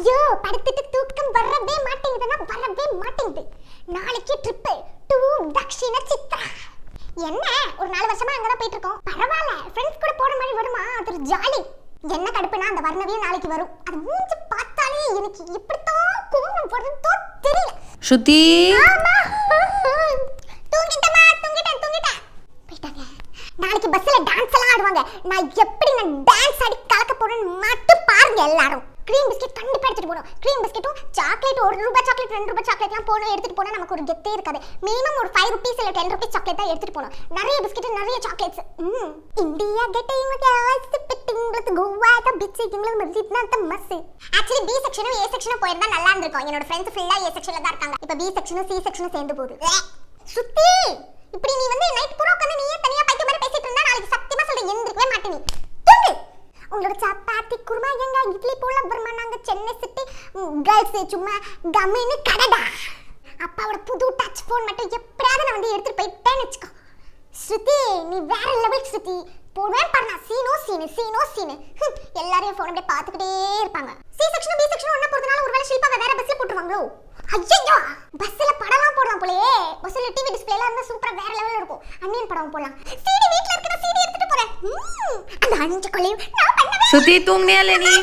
ஐயோ படுத்துட்டு தூக்கம் வரவே மாட்டேங்குது. நாளைக்கு ட்ரிப் டு தக்ஷிண சித்ரா. என்ன ஒரு 4 வருஷமா அங்க தான் போயிட்டு இருக்கோம். பரவாயில்ல, ஃப்ரெண்ட்ஸ் கூட போற மாதிரி வருமா? அது ஒரு ஜாலி. என்ன கடுப்புனா அந்த வர்ணவியும் நாளைக்கு வரும். அது மூஞ்சி பார்த்தாலே எனக்கு எப்படித்தான் கோவம் வருதோ தெரியல. ஸ்ருதி தூங்கிட்டேன். போயிட்டாங்க. நாளைக்கு பஸ்ல டான்ஸ் எல்லாம் ஆடுவாங்க. நான் டான்ஸ் ஆடி கலக்க போறேன்னு மட்டும் பாருங்க எல்லாரும். க்ரீம் பிஸ்கட் கண்டிப்பா எடுத்துட்டு போறோம். க்ரீம் பிஸ்கட்டும் சாக்லேட், 1 ரூபாய் சாக்லேட் 2 ரூபாய் சாக்லேட்லாம் போணும். எடுத்துட்டு போனா நமக்கு ஒரு கெத்தே இருக்காது. மினிமம் ஒரு 5 ரூபீஸ் இல்ல 10 ரூபீஸ் சாக்லேட் தான் எடுத்துட்டு போணும். நிறைய பிஸ்கட் நிறைய சாக்லேட்ஸ். இந்தியா கெட்டிங் கிளாஸ் பிட்டிங்ல கோவா த பிச் இங்கில மதிட்னா த மஸ். एक्चुअली பி செக்ஷனும் ஏ செக்ஷனும் போயிருந்தா நல்லா இருந்திருக்கும். என்னோட ஃப்ரெண்ட்ஸ் ஃபுல்லா ஏ செக்ஷன்ல தான் இருக்காங்க. இப்போ பி செக்ஷனும் சி செக்ஷனும் சேர்ந்து போகுது. சுத்தி இப்படி நீ நைட் பூரா உட்கார்ந்து நீயே தனியா பைத்திய மாதிரி பேசிட்டு இருந்தா நாளைக்கு சத்தியமா சொல்றேன் எந்திரவே மாட்டே நீ. தூங்கு. உங்களோட சப்பாத்தி குருமா எங்க இட்லி போல வருமா? நாங்க சென்னை சிட்டி கேர்ள்ஸ் சும்மா கம்மின்னு கடடா. அப்பாவோட புது டச் போன் மட்டும் எப்படியாவது நான் எடுத்துட்டு போயிட்டேன்னு வச்சுக்கோ. ஸ்ருதி நீ வேற லெவல் ஸ்ருதி. போவேன் பண்ணா சீனோ சீனு எல்லாரையும் போன் அப்படியே பார்த்துக்கிட்டே இருப்பாங்க. சி செக்ஷன் பி செக்ஷன் ஒண்ணா போறதுனால ஒருவேளை ஷில்பா வேற பஸ்ல போட்டுருவாங்களோ? ஐயோ பஸ்ல படம்லாம் போடலாம் போலயே. பஸ்ல டிவி டிஸ்ப்ளேல இருந்தா சூப்பரா வேற லெவல்ல இருக்கும். அன்னியன் படம் போடலாம். சிடி வீட்ல இருக்குற சிடி எடுத்துட்டு போறேன். அந்த 5 கொலையும் நான் பண்ணவே. ஸ்ருதி தூங்குனியா இல்ல நீ?